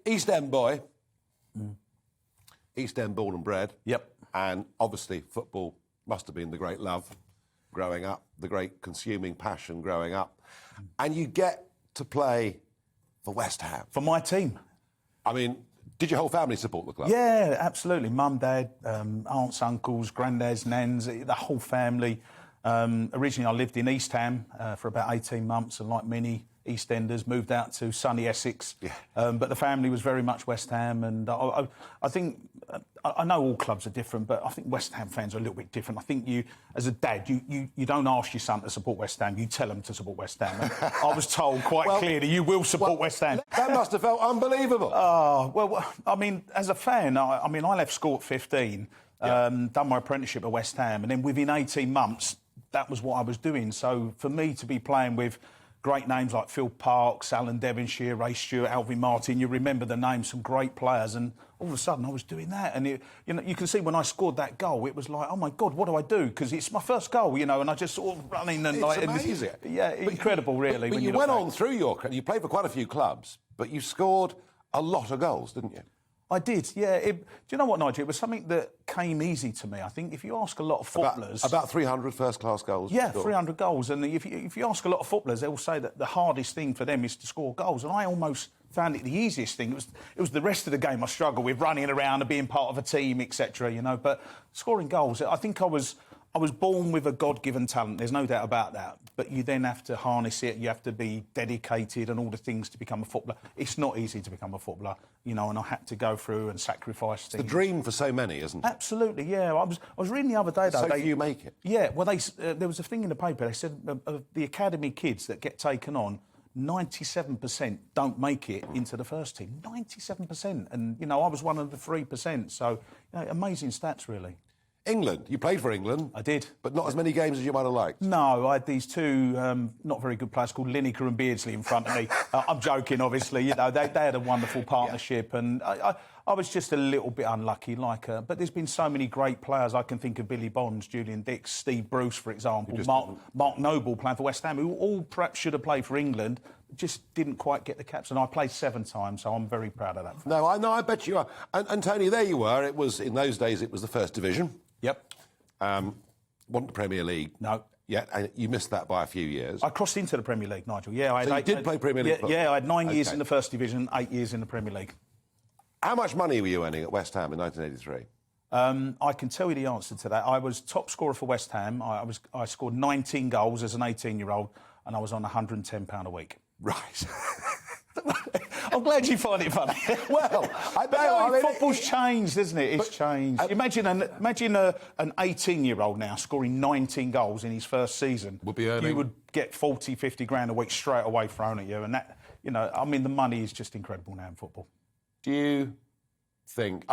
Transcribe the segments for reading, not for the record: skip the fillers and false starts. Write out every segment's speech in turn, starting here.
East End boy. East End born and bred. Yep. And obviously football must have been the great love growing up, the great consuming passion growing up. And you get to play for West Ham. For my team. I mean, did your whole family support the club? Yeah, absolutely. Mum, dad, aunts, uncles, granddads, nans, the whole family. Originally, I lived in East Ham for about 18 months, and like many East Enders, moved out to sunny Essex. Yeah. But the family was very much West Ham, and I think I know all clubs are different, but I think West Ham fans are a little bit different. I think you, as a dad, you don't ask your son to support West Ham; you tell him to support West Ham. And I was told quite clearly, you will support West Ham. That must have felt unbelievable. Oh well, I mean, as a fan, I left school at 15, done my apprenticeship at West Ham, and then within 18 months, that was what I was doing. So for me to be playing with great names like Phil Parkes, Alan Devonshire, Ray Stewart, Alvin Martin, you remember the names, some great players, and all of a sudden I was doing that. And you can see when I scored that goal, it was like, oh my God, what do I do? Because it's my first goal, and I just sort of running and it's amazing. Incredible, really. But you went on through you played for quite a few clubs, but you scored a lot of goals, didn't you? I did, yeah. Do you know what, Nigel? It was something that came easy to me. I think if you ask a lot of footballers... About 300 first-class goals? Yeah, 300 goals. And if you ask a lot of footballers, they'll say that the hardest thing for them is to score goals. And I almost found it the easiest thing. It was the rest of the game I struggled with, running around and being part of a team, etc., But scoring goals, I think I was born with a God-given talent. There's no doubt about that. But you then have to harness it. You have to be dedicated and all the things to become a footballer. It's not easy to become a footballer, and I had to go through and sacrifice things. It's the dream for so many, isn't it? Absolutely, yeah. I was reading the other day, though. So few make it. Yeah, well, there was a thing in the paper. They said of the academy kids that get taken on, 97% don't make it into the first team. 97%. And, I was one of the 3%. So, amazing stats, really. England. You played for England. I did. But not as many games as you might have liked. No, I had these two not very good players called Lineker and Beardsley in front of me. I'm joking, obviously. They had a wonderful partnership, and I was just a little bit unlucky. But there's been so many great players. I can think of Billy Bonds, Julian Dix, Steve Bruce, for example, Mark Noble playing for West Ham, who all perhaps should have played for England, just didn't quite get the caps. And I played 7 times, so I'm very proud of that. No, I bet you are. And Tony, there you were. It was in those days. It was the First Division. Yep. Wasn't the Premier League. No. Yeah, and you missed that by a few years. I crossed into the Premier League, Nigel. Yeah, you did play Premier League? Yeah, I had 9 years in the First Division, 8 years in the Premier League. How much money were you earning at West Ham in 1983? I can tell you the answer to that. I was top scorer for West Ham. I scored 19 goals as an 18-year-old, and I was on £110 a week. Right. I'm glad you find it funny. Well, I mean, football's changed, isn't it? It's changed. Imagine an 18-year-old now scoring 19 goals in his first season. Would be earning. You would get 40, 50 grand a week straight away thrown at you, and that, the money is just incredible now in football. Do you think?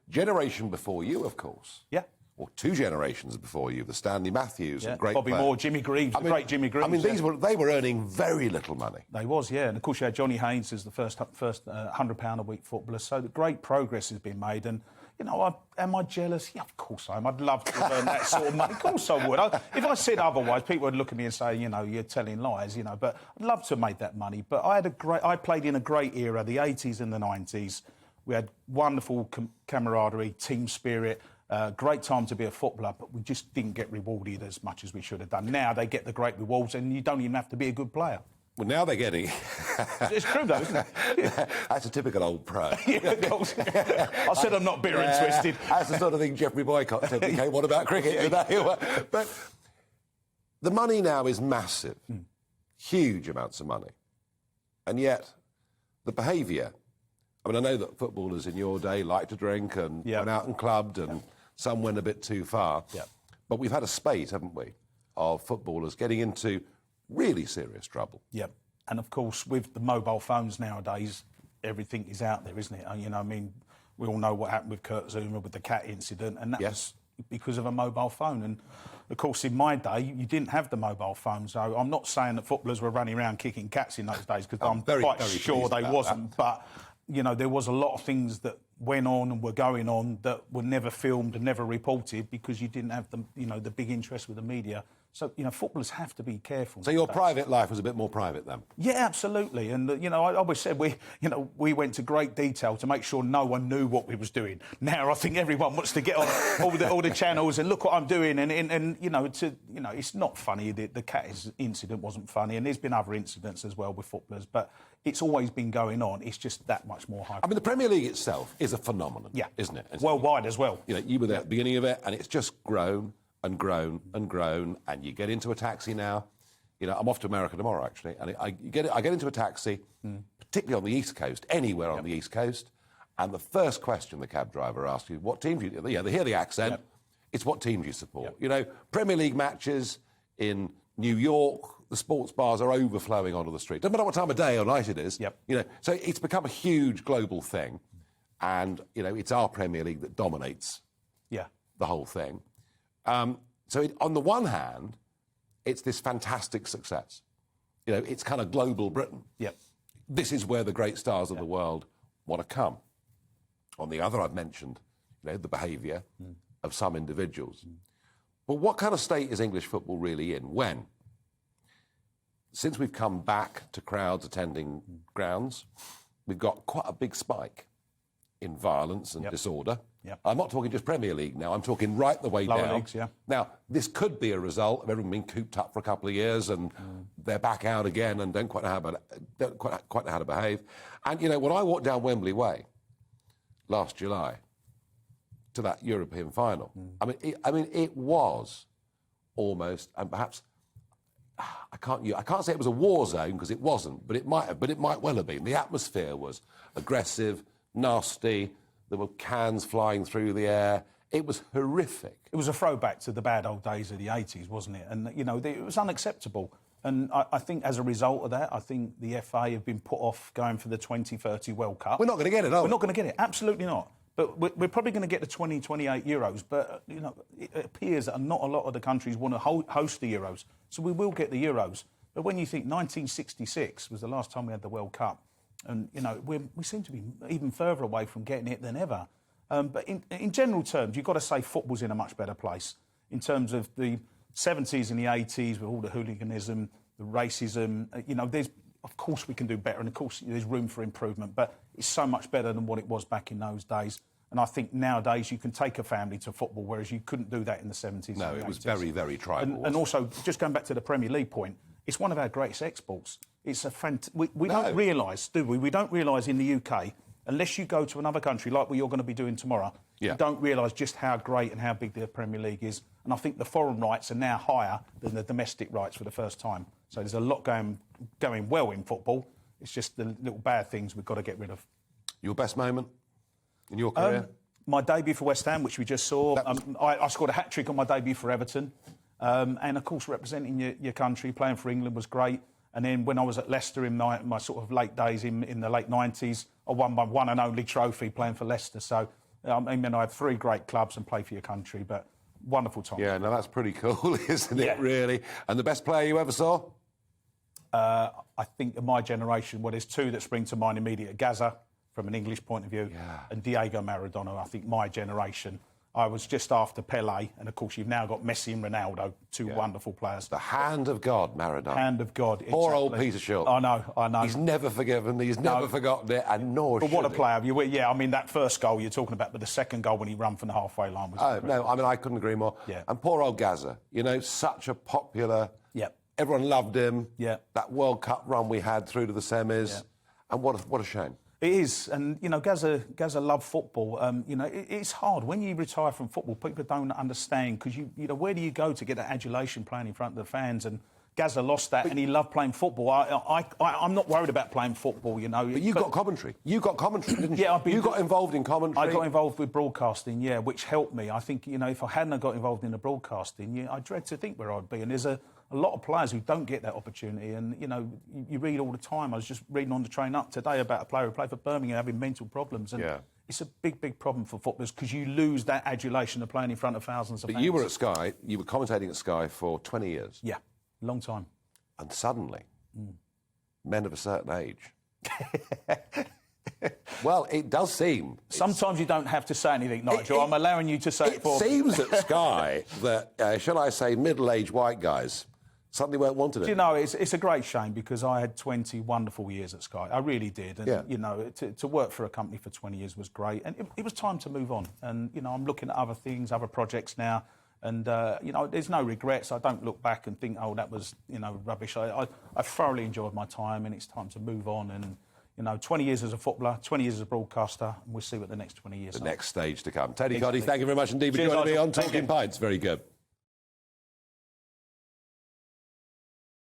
Generation before you, of course. Yeah. Or 2 generations before you, the Stanley Matthews, and great Bobby players. Moore, Jimmy Greaves, great Jimmy Greaves. They were earning very little money. They was, yeah. And of course you had Johnny Haynes as the first £100 a week footballer. So the great progress has been made. And, am I jealous? Yeah, of course I am. I'd love to earn that sort of money. Of course I would. If I said otherwise, people would look at me and say, you're telling lies, But I'd love to have made that money. But I played in a great era, the 80s and the 90s. We had wonderful camaraderie, team spirit. Great time to be a footballer, but we just didn't get rewarded as much as we should have done. Now they get the great rewards, and you don't even have to be a good player. Well, now they're getting... It's true, though, isn't it? That's a typical old pro. Yeah, of course. I said I'm not bitter and twisted. That's the sort of thing Geoffrey Boycott said. Okay, what about cricket today? But the money now is massive. Huge amounts of money. And yet, the behaviour... I know that footballers in your day liked to drink and went out and clubbed and some went a bit too far. Yeah. But we've had a spate, haven't we, of footballers getting into really serious trouble. Yeah. And, of course, with the mobile phones nowadays, everything is out there, isn't it? We all know what happened with Kurt Zuma with the cat incident, and that was because of a mobile phone. And, of course, in my day, you didn't have the mobile phone. So I'm not saying that footballers were running around kicking cats in those days, because I'm quite sure they wasn't. But... there was a lot of things that went on and were going on that were never filmed and never reported because you didn't have the big interest with the media So, footballers have to be careful. So your private life was a bit more private then? Yeah, absolutely. And, I always said we went to great detail to make sure no one knew what we was doing. Now I think everyone wants to get on all the channels and look what I'm doing. And it's not funny. The Cat incident wasn't funny. And there's been other incidents as well with footballers. But it's always been going on. It's just that much more high. I mean, the Premier League itself is a phenomenon, yeah, isn't it? Worldwide as well. You were there at the beginning of it, and it's just grown and grown and grown. And you get into a taxi now. I'm off to America tomorrow, actually, and I get into a taxi, particularly on the East Coast, anywhere on the East Coast, and the first question the cab driver asks you, what team do you... Yeah, they hear the accent. Yep. It's what team do you support? Yep. Premier League matches in New York, the sports bars are overflowing onto the street. Doesn't matter what time of day or night it is. Yep. So it's become a huge global thing, and it's our Premier League that dominates the whole thing. So on the one hand, it's this fantastic success. It's kind of global Britain. Yep. This is where the great stars of the world want to come. On the other, I've mentioned, the behaviour of some individuals. But what kind of state is English football really in? When? Since we've come back to crowds attending grounds, we've got quite a big spike in violence and disorder. Yep. I'm not talking just Premier League now, I'm talking right the way Lower down. leagues, yeah. Now, this could be a result of everyone being cooped up for a couple of years and they're back out again and don't quite know how to behave. And, when I walked down Wembley Way last July to that European final, I mean, it was almost, and perhaps, I can't say it was a war zone because it wasn't, but it might well have been. The atmosphere was aggressive, nasty. There were cans flying through the air. It was horrific. It was a throwback to the bad old days of the 80s, wasn't it? And, it was unacceptable. And I think as a result of that, I think the FA have been put off going for the 2030 World Cup. We're not going to get it, are we? We're not going to get it. Absolutely not. But we're probably going to get the 2028 Euros. But, it appears that not a lot of the countries want to host the Euros. So we will get the Euros. But when you think 1966 was the last time we had the World Cup, and, we seem to be even further away from getting it than ever. But in general terms, you've got to say football's in a much better place in terms of the 70s and the 80s with all the hooliganism, the racism. Of course we can do better, and of course there's room for improvement, but it's so much better than what it was back in those days. And I think nowadays you can take a family to football, whereas you couldn't do that in the 70s. No, it was very, very tribal. And also, just going back to the Premier League point, it's one of our greatest exports. It's we don't realise, do we? We don't realise in the UK, unless you go to another country like what you're going to be doing tomorrow, you don't realise just how great and how big the Premier League is. And I think the foreign rights are now higher than the domestic rights for the first time. So there's a lot going well in football. It's just the little bad things we've got to get rid of. Your best moment in your career? My debut for West Ham, which we just saw. I scored a hat-trick on my debut for Everton. And, of course, representing your country, playing for England was great. And then when I was at Leicester in my sort of late days in the late 90s, I won my one and only trophy playing for Leicester. So, I had 3 great clubs and play for your country, but wonderful time. Yeah, no, that's pretty cool, isn't it, really? And the best player you ever saw? I think of my generation, there's 2 that spring to mind immediately. Gaza, from an English point of view, and Diego Maradona. I think my generation. I was just after Pelé, and of course you've now got Messi and Ronaldo, 2 wonderful players. The hand of God, Maradona. Hand of God, Poor old Peter Short. I know. He's never forgiven, he's never forgotten it, and nor should he. But what a player. That first goal you're talking about, but the second goal when he ran from the halfway line was incredible. No, I couldn't agree more. Yeah. And poor old Gaza, such a popular... Yep. Everyone loved him. Yeah. That World Cup run we had through to the semis. Yeah. And what a shame. It is, and Gaza loved football. It's hard when you retire from football. People don't understand because where do you go to get that adulation playing in front of the fans? And Gaza lost that, and he loved playing football. I'm not worried about playing football. But you got commentary. You got commentary, didn't you? Yeah, you got involved in commentary. I got involved with broadcasting, which helped me. I think if I hadn't got involved in the broadcasting, I dread to think where I'd be. And there's a lot of players who don't get that opportunity, and you read all the time. I was just reading on the train up today about a player who played for Birmingham having mental problems, and it's a big problem for footballers because you lose that adulation of playing in front of thousands of fans. But you were at Sky, you were commentating at Sky for 20 years. Yeah, long time. And suddenly, men of a certain age Well, it does seem. Sometimes you don't have to say anything, Nigel. I'm allowing you to say it for me. It seems at Sky that, shall I say, middle-aged white guys suddenly weren't wanted it. Do you know, it's a great shame because I had 20 wonderful years at Sky. I really did. And, you know, to work for a company for 20 years was great. And it was time to move on. And, you know, I'm looking at other things, other projects now. And, you know, there's no regrets. I don't look back and think, oh, that was, you know, rubbish. I thoroughly enjoyed my time and it's time to move on. And, you know, 20 years as a footballer, 20 years as a broadcaster, and we'll see what the next 20 years are. The next stage to come. Tony Cottee, thank you very much indeed for joining me on Talking Pints. Very good.